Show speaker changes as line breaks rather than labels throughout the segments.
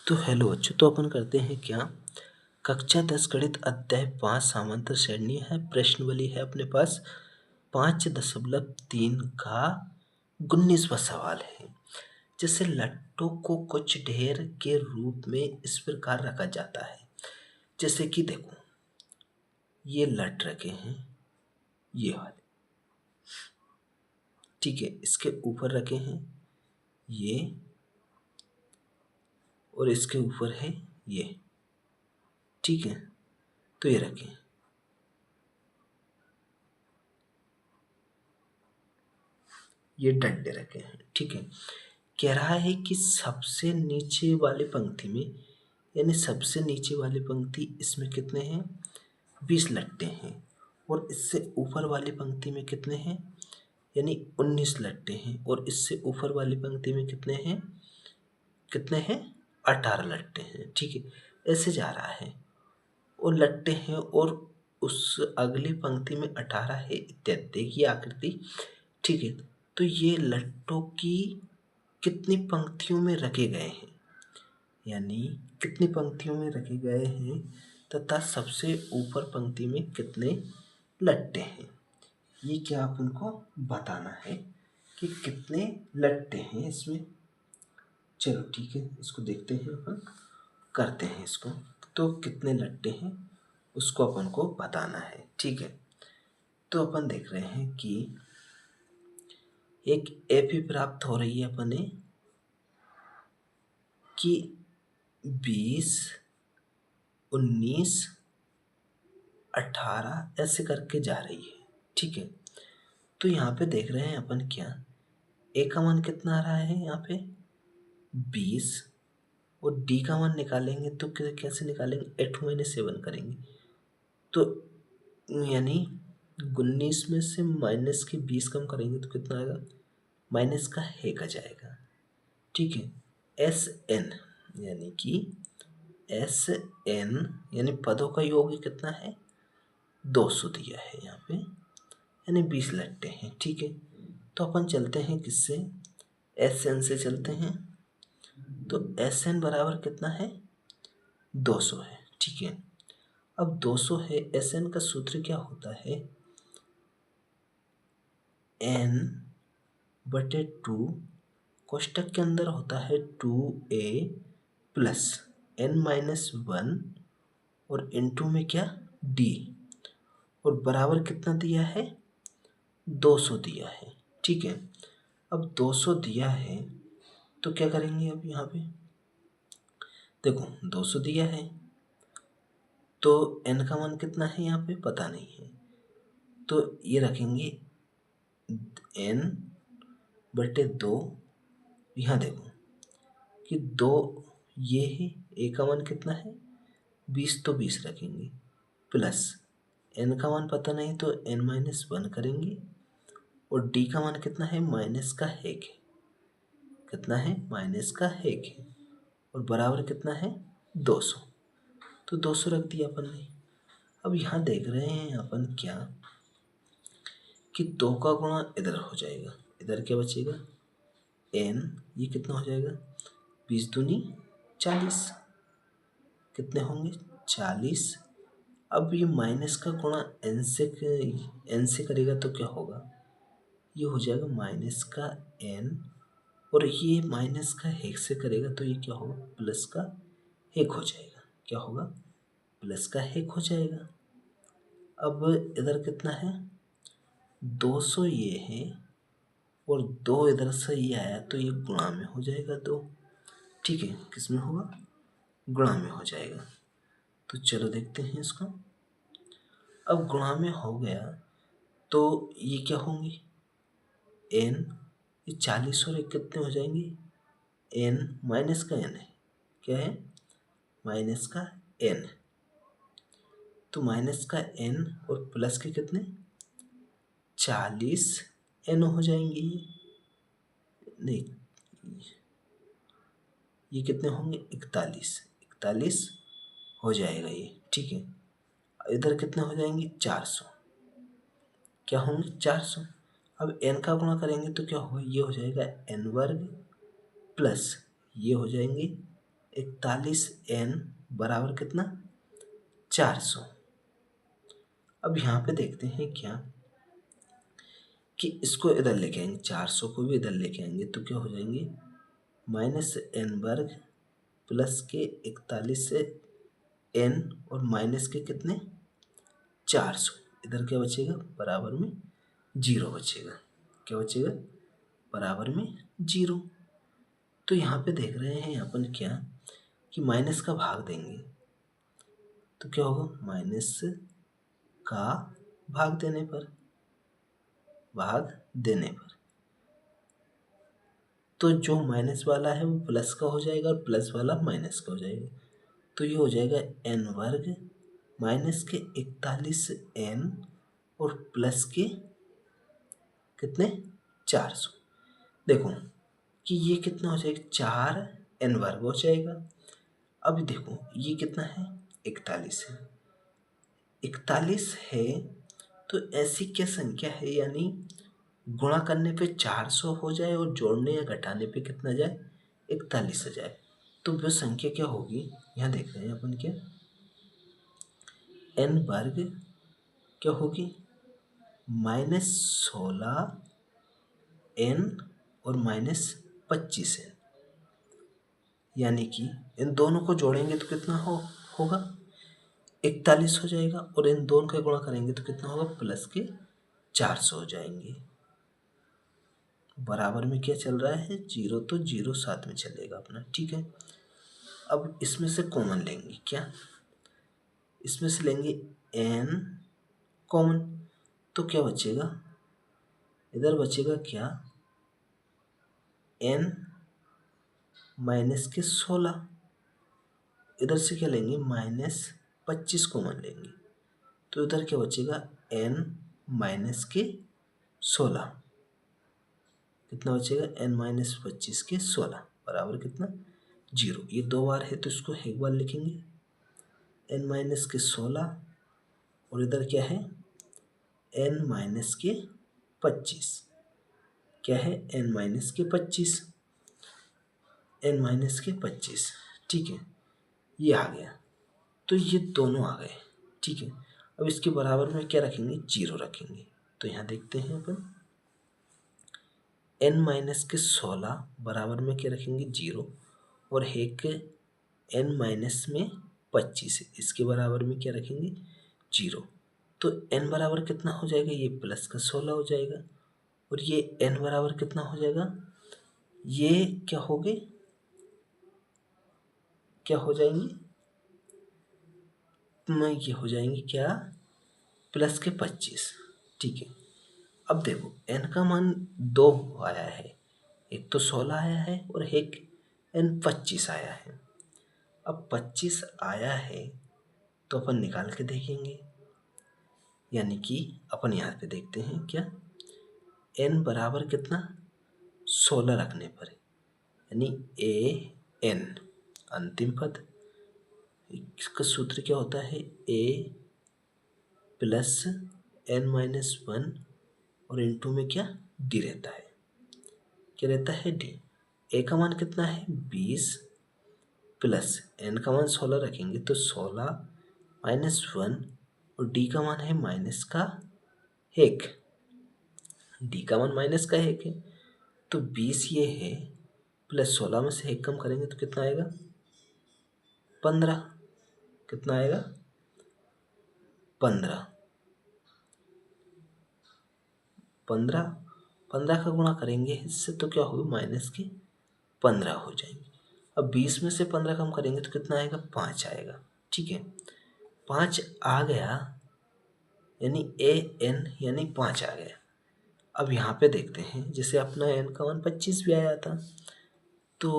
तो हेलो बच्चों, तो अपन करते हैं क्या। कक्षा 10 गणित अध्याय 5 समांतर श्रेणी है। प्रश्नावली है अपने पास 5.3 का 19वां सवाल है। जैसे लट्टों को कुछ ढेर के रूप में इस प्रकार रखा जाता है। जैसे कि देखो, ये लट रखे हैं, ये वाले, ठीक है। इसके ऊपर रखे हैं ये, और इसके ऊपर है ये, ठीक है। तो ये रखें, ये डंडे रखे हैं, ठीक है। कह रहा है कि सबसे नीचे वाली पंक्ति में, यानी सबसे नीचे वाली पंक्ति, इसमें कितने हैं? 20 लट्टे हैं। और इससे ऊपर वाली पंक्ति में कितने हैं? यानी 19 लट्टे हैं। और इससे ऊपर वाली पंक्ति में कितने हैं? 18 लट्टे हैं, ठीक है। ऐसे जा रहा है, और लट्टे हैं, और उस अगली पंक्ति में 18 है, इत्यादि। देखिए आकृति, ठीक है। तो ये लट्टों की कितनी पंक्तियों में रखे गए हैं, यानी कितनी पंक्तियों में रखे गए हैं, तथा सबसे ऊपर पंक्ति में कितने लट्टे हैं, ये क्या अपन को बताना है कि कितने लट्टे हैं इसमें। चलो ठीक है, इसको देखते हैं, अपन करते हैं इसको। तो कितने लट्टे हैं उसको अपन को बताना है, ठीक है। तो अपन देख रहे हैं कि एक एपी प्राप्त हो रही है अपने कि 20, 19, 18 ऐसे करके जा रही है, ठीक है। तो यहाँ पे देख रहे हैं अपन क्या, ए का मान कितना आ रहा है यहाँ पे 20, और डी का मान निकालेंगे तो कैसे निकालेंगे, 8-7 करेंगे। तो यानी 19 में से माइनस के 20 कम करेंगे तो कितना आएगा, माइनस का 1 आ जाएगा, ठीक है। एस एन यानी कि एस एन यानी पदों का योग कितना है, 200 दिया है यहाँ पे, यानी 20 लट्टे हैं, ठीक है। तो अपन चलते हैं किससे, एस एन से चलते हैं। तो एस एन बराबर कितना है, 200 है, ठीक है। अब 200 है, एस एन का सूत्र क्या होता है, एन बटे 2, कोष्टक के अंदर होता है 2a प्लस n-1, और इनटू में क्या, d, और बराबर कितना दिया है, 200 दिया है, ठीक है। अब 200 दिया है तो क्या करेंगे, अब यहाँ पे देखो 200 दिया है, तो n का मान कितना है यहाँ पे पता नहीं है, तो ये रखेंगे n बटे 2। यहाँ देखो कि 2 ये है, a का मान कितना है 20, तो 20 रखेंगे, प्लस n का मान पता नहीं तो n-1 करेंगे, और d का मान कितना है, माइनस का 1 है, कितना है, माइनस का 1 है, और बराबर कितना है, 200। तो 200 रख दिया अपन ने। अब यहाँ देख रहे हैं अपन क्या कि 2 का गुणा इधर हो जाएगा, इधर क्या बचेगा, n, ये कितना हो जाएगा, 20 दूनी 40, कितने होंगे 40। अब ये माइनस का गुणा n से करेगा तो क्या होगा, ये हो जाएगा माइनस का n, और ये माइनस का 1 से करेगा तो ये क्या होगा, प्लस का 1 हो जाएगा, क्या होगा, प्लस का 1 हो जाएगा। अब इधर कितना है, 200 ये है, और 2 इधर से ये आया तो ये गुणा में हो जाएगा 2, ठीक है। किस में होगा, गुणा में हो जाएगा। तो चलो देखते हैं इसको। अब गुणा में हो गया तो ये क्या होंगे, n, ये 40 और 1 कितने हो जाएंगे, n माइनस का n है, क्या है, माइनस का n। तो माइनस का n और प्लस के कितने 40 n हो जाएंगे, नहीं ये कितने होंगे 41 हो जाएगा ये, ठीक है। इधर कितने हो जाएंगे 400, क्या होंगे 400। अब n का गुणा करेंगे तो क्या होगा, ये हो जाएगा n वर्ग, प्लस ये हो जाएंगे 41n बराबर कितना 400। अब यहाँ पे देखते हैं क्या कि इसको इधर लेके आएंगे, 400 को भी इधर लेके आएंगे तो क्या हो जाएंगे -n² प्लस के 41 से n और माइनस के कितने 400। इधर क्या बचेगा बराबर में 0 बचेगा। क्या बचेगा बराबर में 0। तो यहाँ पे देख रहे हैं अपन क्या कि माइनस का भाग देंगे तो क्या होगा माइनस का भाग देने पर तो जो माइनस वाला है वो प्लस का हो जाएगा और प्लस वाला माइनस का हो जाएगा। तो ये हो जाएगा n² माइनस के 41n और प्लस के कितने 400। देखो कि ये कितना हो जाएगा 4n² हो जाएगा। अब देखो ये कितना है 41 है, 41 है तो ऐसी क्या संख्या है यानी गुणा करने पे 400 हो जाए और जोड़ने या घटाने पे कितना जाए 41 आ जाए। तो वो संख्या क्या होगी यहाँ देख रहे हैं अपन क्या n² क्या होगी -16n और -25n, यानी कि इन दोनों को जोड़ेंगे तो कितना होगा 41 हो जाएगा और इन दोनों का गुणा करेंगे तो कितना होगा प्लस के 400 हो जाएंगे। बराबर में क्या चल रहा है 0, तो 0 साथ में चलेगा अपना। ठीक है, अब इसमें से कॉमन लेंगे क्या, इसमें से लेंगे n कॉमन तो क्या बचेगा इधर बचेगा क्या n माइनस के 16, इधर से क्या लेंगे -25 कॉमन लेंगे तो इधर क्या बचेगा n माइनस के 16, कितना बचेगा n माइनस 25 के 16 बराबर कितना 0। ये 2 बार है तो इसको एक बार लिखेंगे n माइनस के 16 और इधर क्या है n माइनस के 25, क्या है n माइनस के 25, n माइनस के 25। ठीक है, ये आ गया तो ये दोनों आ गए। ठीक है, अब इसके बराबर में क्या रखेंगे 0 रखेंगे। तो यहाँ देखते हैं अपन n माइनस के 16 बराबर में क्या रखेंगे 0 और एक n माइनस में 25 इसके बराबर में क्या रखेंगे 0। तो n बराबर कितना हो जाएगा ये प्लस का 16 हो जाएगा और ये n बराबर कितना हो जाएगा ये क्या हो गए क्या हो जाएंगे ये हो जाएंगे क्या प्लस के 25। ठीक है, अब देखो n का मान 2 आया है, एक तो 16 आया है और एक n 25 आया है। अब 25 आया है तो अपन निकाल के देखेंगे, यानी कि अपन यहाँ पे देखते हैं क्या n बराबर कितना 16 रखने पर यानी an अंतिम पद, इसका सूत्र क्या होता है a प्लस n माइनस 1 और इंटू में क्या d रहता है, क्या रहता है d। a का मान कितना है 20 प्लस n का मान 16 रखेंगे तो 16 माइनस 1 और d का मान है माइनस का 1, d का मान माइनस का 1 है तो 20 ये है प्लस 16 में से 1 कम करेंगे तो कितना आएगा 15, कितना आएगा 15 का गुणा करेंगे इससे तो क्या होगा माइनस के 15 हो जाएंगे। अब 20 में से 15 कम करेंगे तो कितना आएगा 5 आएगा। ठीक है, 5 आ गया यानी an यानी 5 आ गया। अब यहाँ पे देखते हैं जैसे अपना n का मान 25 भी आया था तो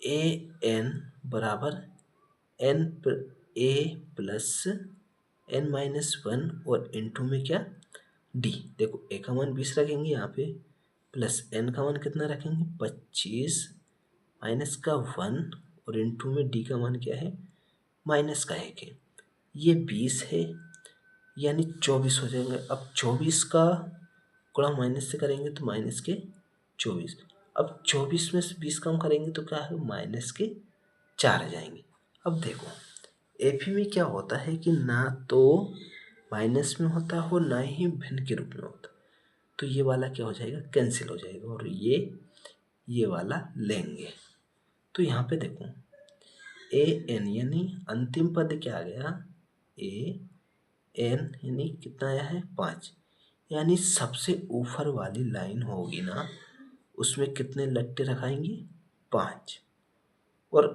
an बराबर a प्लस n माइनस 1 और इंटू में क्या d। देखो a का मान 20 रखेंगे यहाँ पे प्लस n का मान कितना रखेंगे 25 माइनस का 1 और इंटू में d का मान क्या है माइनस का 1 है। ये 20 है यानी 24 हो जाएंगे। अब 24 का गुणा माइनस से करेंगे तो माइनस के 24। अब 24 में से 20 कम करेंगे तो क्या है माइनस के 4 आ जाएंगे। अब देखो एफी में क्या होता है कि ना तो माइनस में होता हो ना ही भिन्न के रूप में होता, तो ये वाला क्या हो जाएगा, कैंसिल हो जाएगा और ये वाला लेंगे। तो यहाँ पे देखो ए एन यानी अंतिम पद क्या आ गया, ए एन यानी कितना आया है 5, यानी सबसे ऊपर वाली लाइन होगी ना उसमें कितने लट्टे रखाएंगे 5, और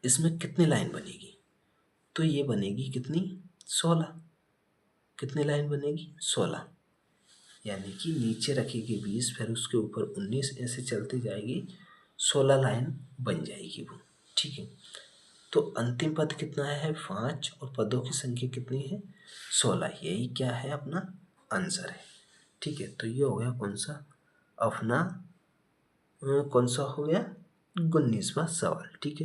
इसमें कितनी लाइन बनेगी, तो ये बनेगी कितनी 16, कितनी लाइन बनेगी 16, यानी कि नीचे रखेगी 20 फिर उसके ऊपर 19, ऐसे चलती जाएगी 16 लाइन बन जाएगी वो। ठीक है, तो अंतिम पद कितना है 5 और पदों की संख्या कितनी है 16, यही क्या है अपना आंसर है। ठीक है, तो ये हो गया कौन सा अपना कौन सा हो गया 19वां सवाल। ठीक है।